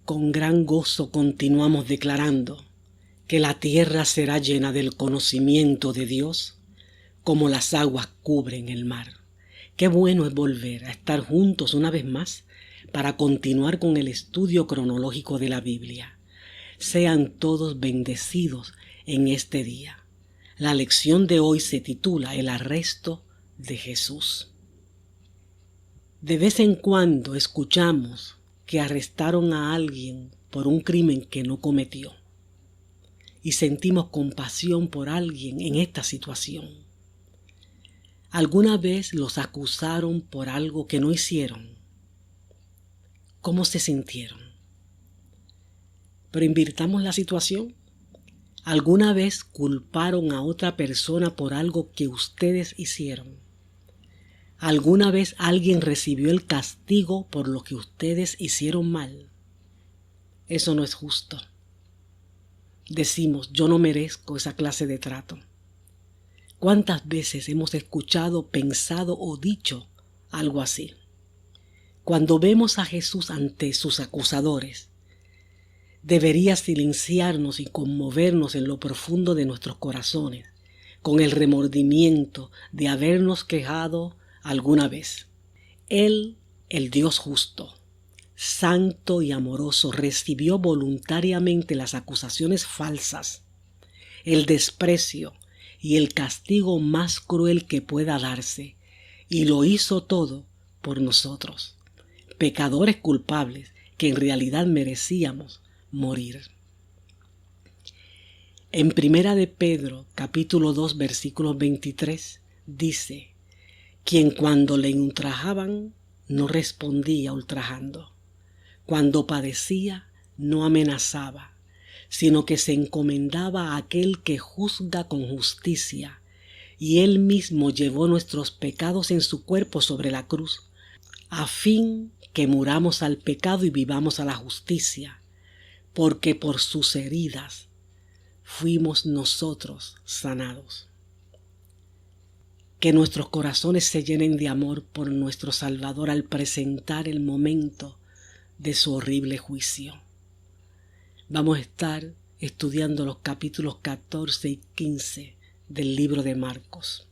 Con gran gozo continuamos declarando que la tierra será llena del conocimiento de Dios como las aguas cubren el mar. Qué bueno es volver a estar juntos una vez más para continuar con el estudio cronológico de la Biblia. Sean todos bendecidos en este día. La lección de hoy se titula El arresto de Jesús. De vez en cuando escuchamos que arrestaron a alguien por un crimen que no cometió y sentimos compasión por alguien en esta situación. ¿Alguna vez los acusaron por algo que no hicieron? ¿Cómo se sintieron? Pero invirtamos la situación. ¿Alguna vez culparon a otra persona por algo que ustedes hicieron? ¿Alguna vez alguien recibió el castigo por lo que ustedes hicieron mal? Eso no es justo. Decimos, yo no merezco esa clase de trato. ¿Cuántas veces hemos escuchado, pensado o dicho algo así? Cuando vemos a Jesús ante sus acusadores, debería silenciarnos y conmovernos en lo profundo de nuestros corazones, con el remordimiento de habernos quejado alguna vez. Él, el Dios justo, santo y amoroso, recibió voluntariamente las acusaciones falsas, el desprecio y el castigo más cruel que pueda darse, y lo hizo todo por nosotros, pecadores culpables que en realidad merecíamos morir. En Primera de Pedro, capítulo 2, versículo 23, dice: quien cuando le ultrajaban no respondía ultrajando, cuando padecía no amenazaba, sino que se encomendaba a aquel que juzga con justicia, y él mismo llevó nuestros pecados en su cuerpo sobre la cruz, a fin que muramos al pecado y vivamos a la justicia, porque por sus heridas fuimos nosotros sanados. Que nuestros corazones se llenen de amor por nuestro Salvador al presentar el momento de su horrible juicio. Vamos a estar estudiando los capítulos 14 y 15 del libro de Marcos.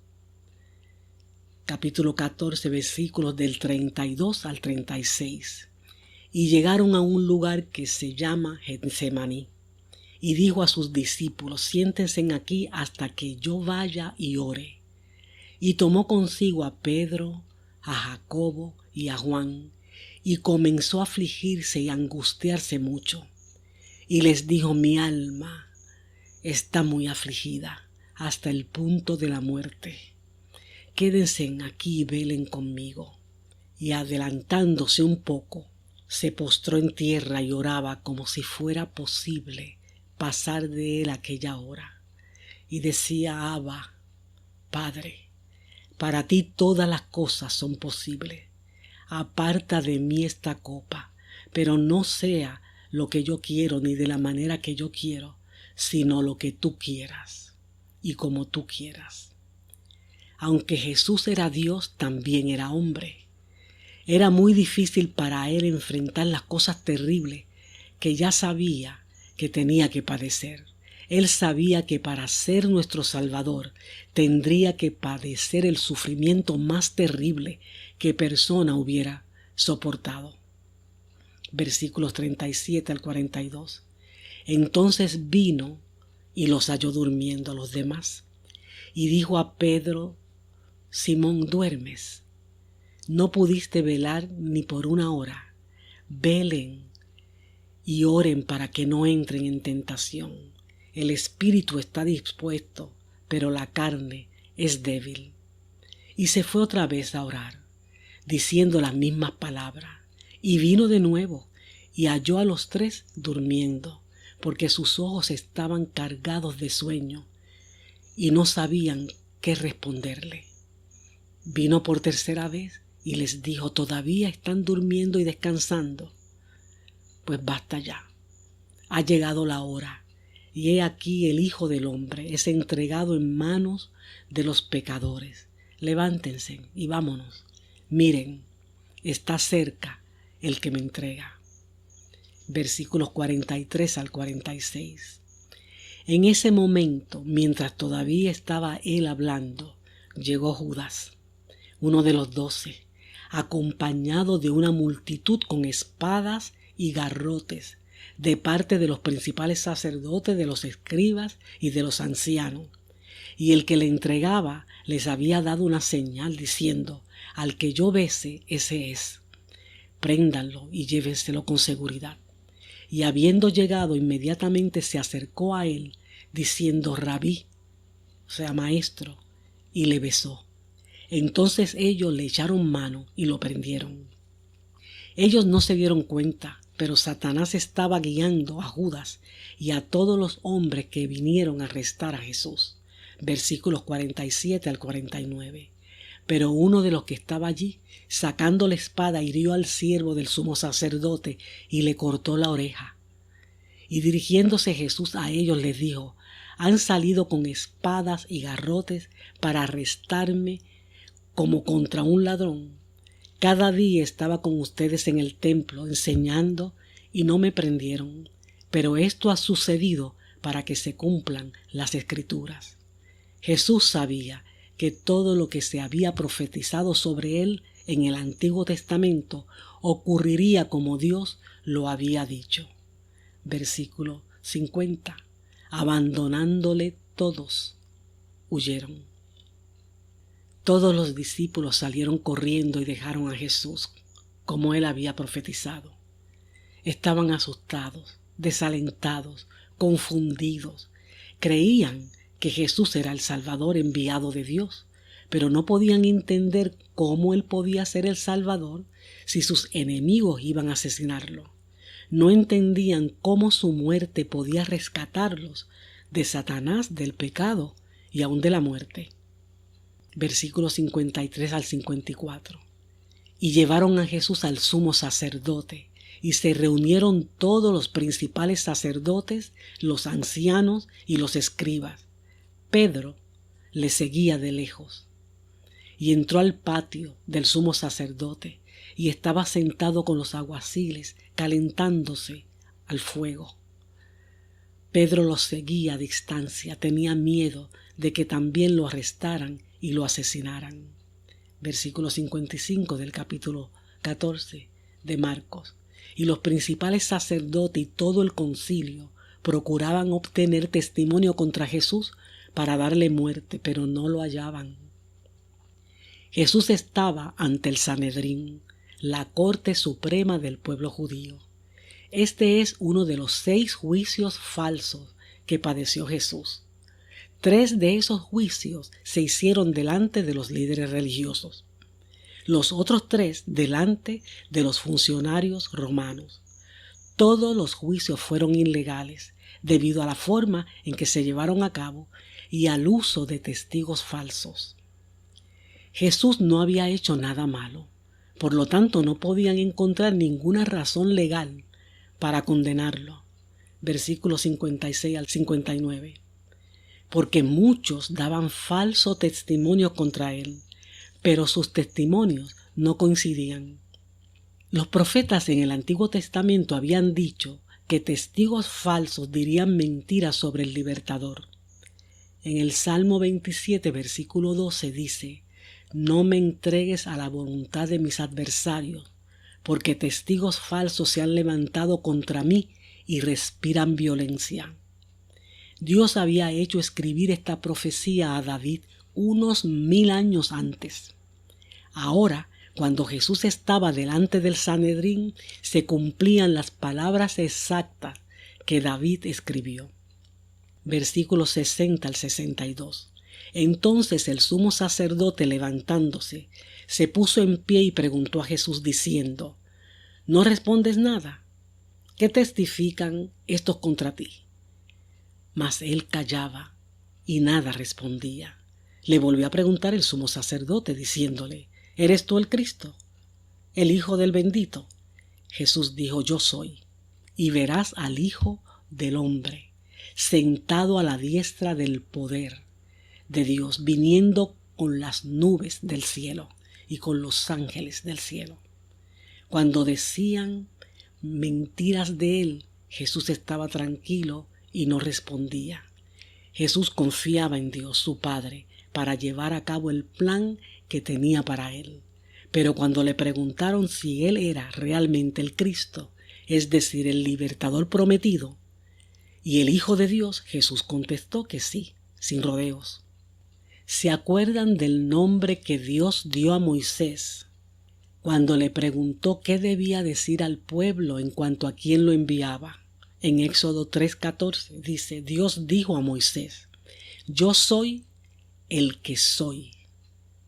Capítulo 14, versículos del 32 al 36. Y llegaron a un lugar que se llama Getsemaní, y dijo a sus discípulos: siéntense aquí hasta que yo vaya y ore. Y tomó consigo a Pedro, a Jacobo y a Juan, y comenzó a afligirse y a angustiarse mucho. Y les dijo: mi alma está muy afligida hasta el punto de la muerte. Quédense aquí y velen conmigo. Y adelantándose un poco, se postró en tierra y oraba como si fuera posible pasar de él aquella hora. Y decía: Abba, Padre, para ti todas las cosas son posibles. Aparta de mí esta copa, pero no sea lo que yo quiero ni de la manera que yo quiero, sino lo que tú quieras y como tú quieras. Aunque Jesús era Dios, también era hombre. Era muy difícil para él enfrentar las cosas terribles que ya sabía que tenía que padecer. Él sabía que para ser nuestro Salvador tendría que padecer el sufrimiento más terrible que persona hubiera soportado. Versículos 37 al 42. Entonces vino y los halló durmiendo a los demás, y dijo a Pedro: Simón, ¿duermes? ¿No pudiste velar ni por una hora? Velen y oren para que no entren en tentación. El espíritu está dispuesto, pero la carne es débil. Y se fue otra vez a orar, diciendo las mismas palabras. Y vino de nuevo, y halló a los tres durmiendo, porque sus ojos estaban cargados de sueño, y no sabían qué responderle. Vino por tercera vez, y les dijo: ¿todavía están durmiendo y descansando? Pues basta ya, ha llegado la hora. Y he aquí el Hijo del Hombre es entregado en manos de los pecadores. Levántense y vámonos. Miren, está cerca el que me entrega. versículos 43 al 46. En ese momento, mientras todavía estaba él hablando, llegó Judas, uno de los 12, acompañado de una multitud con espadas y garrotes, de parte de los principales sacerdotes, de los escribas y de los ancianos. Y el que le entregaba les había dado una señal diciendo: al que yo bese, ese es. Préndanlo y llévenselo con seguridad. Y habiendo llegado, inmediatamente se acercó a él, diciendo: Rabí, o sea, maestro, y le besó. Entonces ellos le echaron mano y lo prendieron. Ellos no se dieron cuenta, pero Satanás estaba guiando a Judas y a todos los hombres que vinieron a arrestar a Jesús. Versículos 47 al 49. Pero uno de los que estaba allí, sacando la espada, hirió al siervo del sumo sacerdote y le cortó la oreja. Y dirigiéndose Jesús a ellos les dijo: han salido con espadas y garrotes para arrestarme como contra un ladrón. Cada día estaba con ustedes en el templo enseñando y no me prendieron, pero esto ha sucedido para que se cumplan las Escrituras. Jesús sabía que todo lo que se había profetizado sobre él en el Antiguo Testamento ocurriría como Dios lo había dicho. Versículo 50. Abandonándole todos, huyeron. Todos los discípulos salieron corriendo y dejaron a Jesús, como él había profetizado. Estaban asustados, desalentados, confundidos. Creían que Jesús era el Salvador enviado de Dios, pero no podían entender cómo él podía ser el Salvador si sus enemigos iban a asesinarlo. No entendían cómo su muerte podía rescatarlos de Satanás, del pecado y aún de la muerte. Versículos 53 al 54. Y llevaron a Jesús al sumo sacerdote, y se reunieron todos los principales sacerdotes, los ancianos y los escribas. Pedro le seguía de lejos. Y entró al patio del sumo sacerdote, y estaba sentado con los alguaciles, calentándose al fuego. Pedro los seguía a distancia, tenía miedo de que también lo arrestaran y lo asesinaran. Versículo 55 del capítulo 14 de Marcos. Y los principales sacerdotes y todo el concilio procuraban obtener testimonio contra Jesús para darle muerte, pero no lo hallaban. Jesús estaba ante el Sanedrín, la corte suprema del pueblo judío. Este es uno de los 6 juicios falsos que padeció Jesús. 3 de esos juicios se hicieron delante de los líderes religiosos. Los otros 3 delante de los funcionarios romanos. Todos los juicios fueron ilegales debido a la forma en que se llevaron a cabo y al uso de testigos falsos. Jesús no había hecho nada malo, por lo tanto no podían encontrar ninguna razón legal para condenarlo. Versículos 56 al 59. Porque muchos daban falso testimonio contra él, pero sus testimonios no coincidían. Los profetas en el Antiguo Testamento habían dicho que testigos falsos dirían mentiras sobre el libertador. En el Salmo 27, versículo 12 dice: no me entregues a la voluntad de mis adversarios, porque testigos falsos se han levantado contra mí y respiran violencia. Dios había hecho escribir esta profecía a David unos 1000 años antes. Ahora, cuando Jesús estaba delante del Sanedrín, se cumplían las palabras exactas que David escribió. Versículos 60 al 62. Entonces el sumo sacerdote, levantándose, se puso en pie y preguntó a Jesús diciendo: ¿no respondes nada? ¿Qué testifican estos contra ti? Mas él callaba y nada respondía. Le volvió a preguntar el sumo sacerdote diciéndole: ¿eres tú el Cristo, el Hijo del Bendito? Jesús dijo: yo soy. Y verás al Hijo del Hombre sentado a la diestra del poder de Dios, viniendo con las nubes del cielo y con los ángeles del cielo. Cuando decían mentiras de él, Jesús estaba tranquilo y no respondía. Jesús confiaba en Dios, su Padre, para llevar a cabo el plan que tenía para él. Pero cuando le preguntaron si él era realmente el Cristo, es decir, el libertador prometido, y el Hijo de Dios, Jesús contestó que sí, sin rodeos. ¿Se acuerdan del nombre que Dios dio a Moisés cuando le preguntó qué debía decir al pueblo en cuanto a quién lo enviaba? En Éxodo 3:14 dice, Dios dijo a Moisés, yo soy el que soy.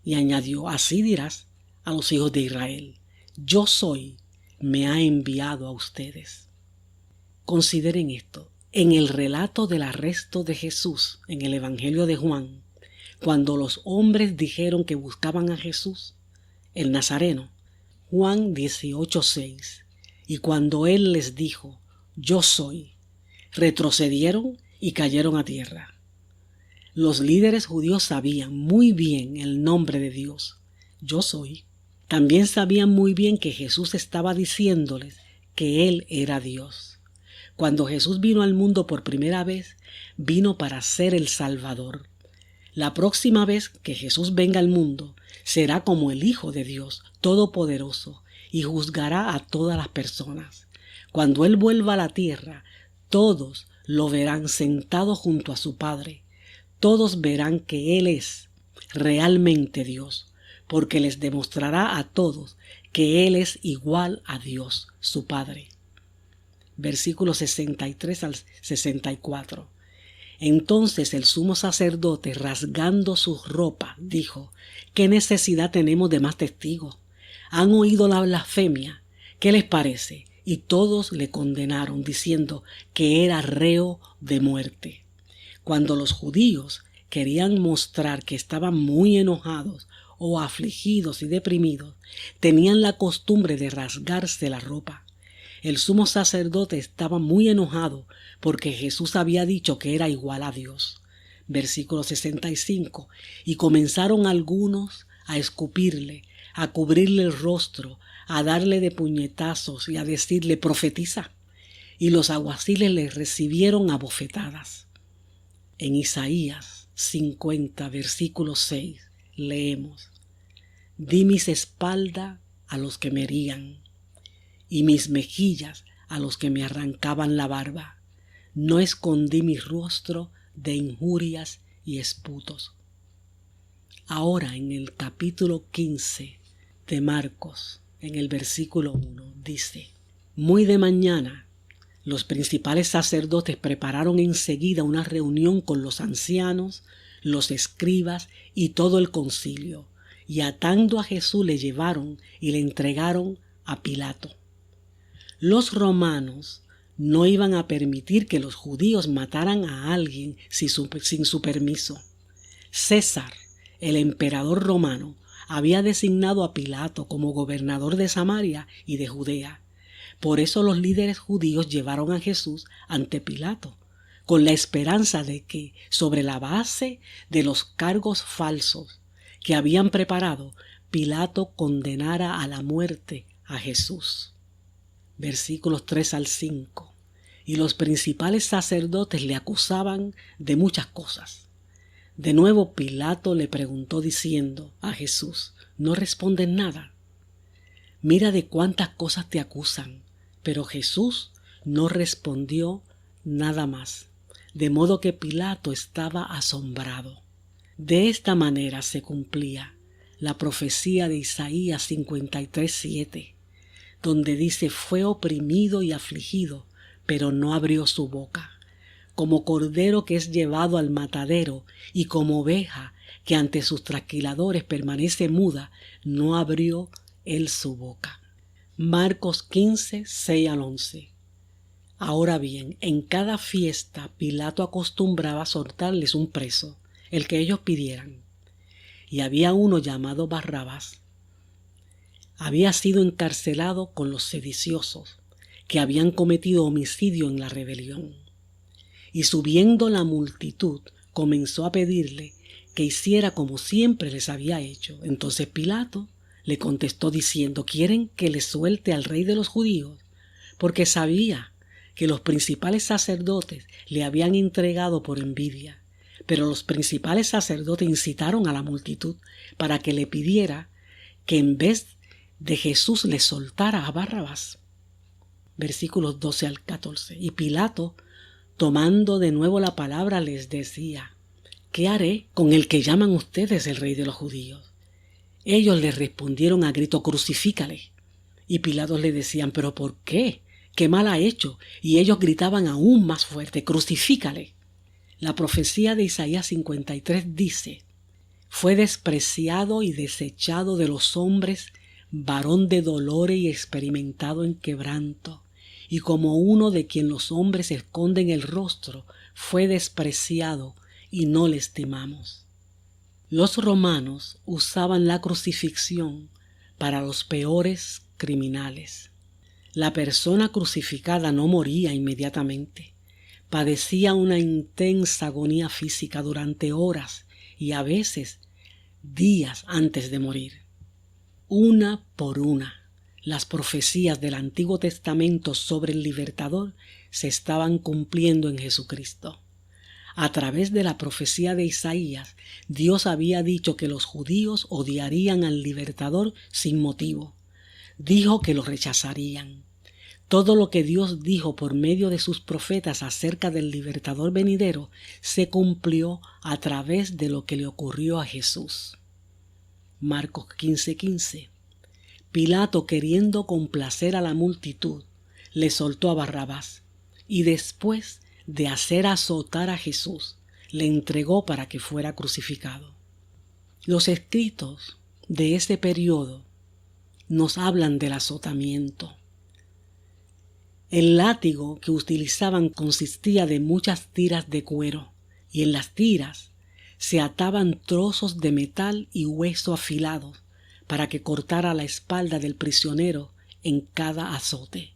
Y añadió, así dirás a los hijos de Israel, yo soy, me ha enviado a ustedes. Consideren esto, en el relato del arresto de Jesús en el Evangelio de Juan, cuando los hombres dijeron que buscaban a Jesús, el Nazareno, Juan 18:6, y cuando él les dijo, yo soy, retrocedieron y cayeron a tierra. Los líderes judíos sabían muy bien el nombre de Dios, yo soy. También sabían muy bien que Jesús estaba diciéndoles que Él era Dios. Cuando Jesús vino al mundo por primera vez, vino para ser el Salvador. La próxima vez que Jesús venga al mundo, será como el Hijo de Dios, todopoderoso, y juzgará a todas las personas. Cuando Él vuelva a la tierra, todos lo verán sentado junto a su Padre. Todos verán que Él es realmente Dios, porque les demostrará a todos que Él es igual a Dios, su Padre. Versículos 63 al 64. Entonces el sumo sacerdote, rasgando su ropa, dijo, ¿qué necesidad tenemos de más testigos? ¿Han oído la blasfemia? ¿Qué les parece? Y todos le condenaron, diciendo que era reo de muerte. Cuando los judíos querían mostrar que estaban muy enojados o afligidos y deprimidos, tenían la costumbre de rasgarse la ropa. El sumo sacerdote estaba muy enojado porque Jesús había dicho que era igual a Dios. Versículo 65. Y comenzaron algunos a escupirle, a cubrirle el rostro, a darle de puñetazos y a decirle, profetiza. Y los alguaciles le recibieron a bofetadas. En Isaías 50, versículo 6, leemos, di mis espaldas a los que me herían, y mis mejillas a los que me arrancaban la barba. No escondí mi rostro de injurias y esputos. Ahora en el capítulo 15 de Marcos, en el versículo 1, dice, muy de mañana, los principales sacerdotes prepararon enseguida una reunión con los ancianos, los escribas y todo el concilio, y atando a Jesús le llevaron y le entregaron a Pilato. Los romanos no iban a permitir que los judíos mataran a alguien sin su permiso. César, el emperador romano, había designado a Pilato como gobernador de Samaria y de Judea. Por eso los líderes judíos llevaron a Jesús ante Pilato, con la esperanza de que, sobre la base de los cargos falsos que habían preparado, Pilato condenara a la muerte a Jesús. Versículos 3 al 5. Y los principales sacerdotes le acusaban de muchas cosas. De nuevo Pilato le preguntó diciendo a Jesús, ¿no respondes nada? Mira de cuántas cosas te acusan. Pero Jesús no respondió nada más, de modo que Pilato estaba asombrado. De esta manera se cumplía la profecía de Isaías 53:7, donde dice, fue oprimido y afligido, pero no abrió su boca, como cordero que es llevado al matadero, y como oveja que ante sus trasquiladores permanece muda, no abrió él su boca. Marcos 15, 6 al 11. Ahora bien, en cada fiesta Pilato acostumbraba a soltarles un preso, el que ellos pidieran. Y había uno llamado Barrabás. Había sido encarcelado con los sediciosos, que habían cometido homicidio en la rebelión. Y subiendo la multitud, comenzó a pedirle que hiciera como siempre les había hecho. Entonces Pilato le contestó diciendo, ¿quieren que le suelte al rey de los judíos? porque sabía que los principales sacerdotes le habían entregado por envidia. Pero los principales sacerdotes incitaron a la multitud para que le pidiera que en vez de Jesús le soltara a Barrabás. Versículos 12 al 14. Y Pilato, tomando de nuevo la palabra, les decía: ¿qué haré con el que llaman ustedes el rey de los judíos? Ellos le respondieron a grito: crucifícale. Y Pilato le decían: ¿pero por qué? ¿Qué mal ha hecho? Y ellos gritaban aún más fuerte: crucifícale. La profecía de Isaías 53 dice: fue despreciado y desechado de los hombres, varón de dolores y experimentado en quebranto, y como uno de quien los hombres esconden el rostro, fue despreciado y no le estimamos. Los romanos usaban la crucifixión para los peores criminales. La persona crucificada no moría inmediatamente. Padecía una intensa agonía física durante horas y a veces días antes de morir. Una por una, las profecías del Antiguo Testamento sobre el libertador se estaban cumpliendo en Jesucristo. A través de la profecía de Isaías, Dios había dicho que los judíos odiarían al libertador sin motivo. Dijo que lo rechazarían. Todo lo que Dios dijo por medio de sus profetas acerca del libertador venidero se cumplió a través de lo que le ocurrió a Jesús. Marcos 15:15. Pilato, queriendo complacer a la multitud, le soltó a Barrabás y después de hacer azotar a Jesús, le entregó para que fuera crucificado. Los escritos de ese periodo nos hablan del azotamiento. El látigo que utilizaban consistía de muchas tiras de cuero, y en las tiras se ataban trozos de metal y hueso afilados para que cortara la espalda del prisionero en cada azote.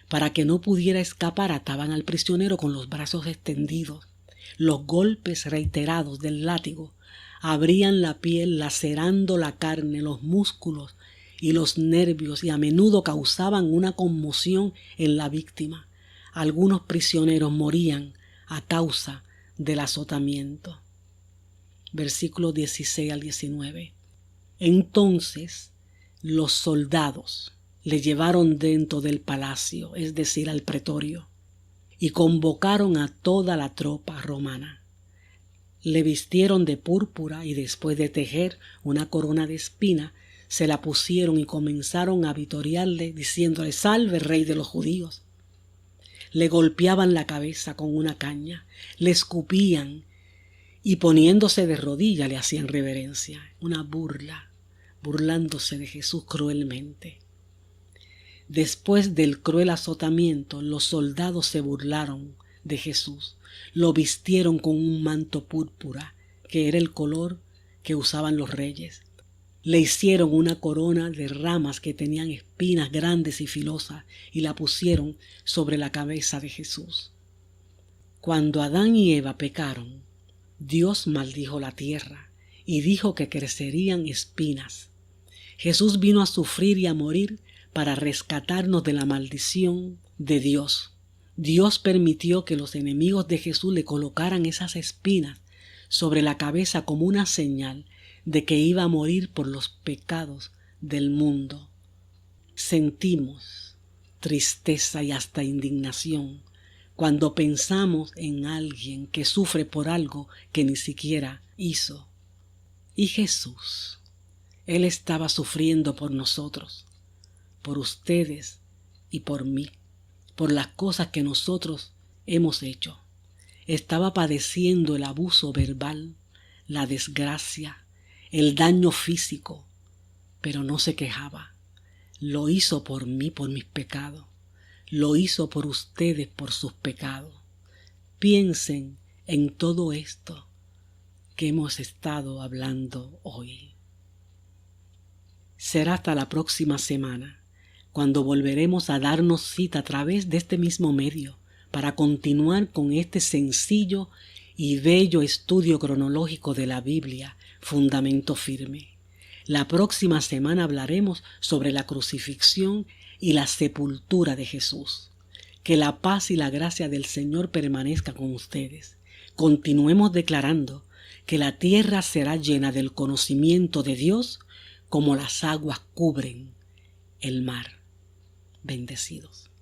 Para que no pudiera escapar, ataban al prisionero con los brazos extendidos. Los golpes reiterados del látigo abrían la piel, lacerando la carne, los músculos y los nervios, y a menudo causaban una conmoción en la víctima. Algunos prisioneros morían a causa del azotamiento. Versículos 16 al 19. Entonces los soldados le llevaron dentro del palacio, es decir, al pretorio, y convocaron a toda la tropa romana. Le vistieron de púrpura y después de tejer una corona de espina, se la pusieron y comenzaron a vitorearle diciéndole: «Salve, rey de los judíos». Le golpeaban la cabeza con una caña, le escupían y poniéndose de rodillas le hacían reverencia. Una burla, burlándose de Jesús cruelmente. Después del cruel azotamiento, los soldados se burlaron de Jesús. Lo vistieron con un manto púrpura, que era el color que usaban los reyes. Le hicieron una corona de ramas que tenían espinas grandes y filosas y la pusieron sobre la cabeza de Jesús. Cuando Adán y Eva pecaron, Dios maldijo la tierra y dijo que crecerían espinas. Jesús vino a sufrir y a morir para rescatarnos de la maldición de Dios. Dios permitió que los enemigos de Jesús le colocaran esas espinas sobre la cabeza como una señal de que iba a morir por los pecados del mundo. Sentimos tristeza y hasta indignación cuando pensamos en alguien que sufre por algo que ni siquiera hizo. Y Jesús, Él estaba sufriendo por nosotros, por ustedes y por mí, por las cosas que nosotros hemos hecho. Estaba padeciendo el abuso verbal, la desgracia, el daño físico, pero no se quejaba. Lo hizo por mí, por mis pecados. Lo hizo por ustedes, por sus pecados. Piensen en todo esto que hemos estado hablando hoy. Será hasta la próxima semana, cuando volveremos a darnos cita a través de este mismo medio para continuar con este sencillo y bello estudio cronológico de la Biblia, Fundamento Firme. La próxima semana hablaremos sobre la crucifixión y la sepultura de Jesús. Que la paz y la gracia del Señor permanezca con ustedes. Continuemos declarando que la tierra será llena del conocimiento de Dios como las aguas cubren el mar. Bendecidos.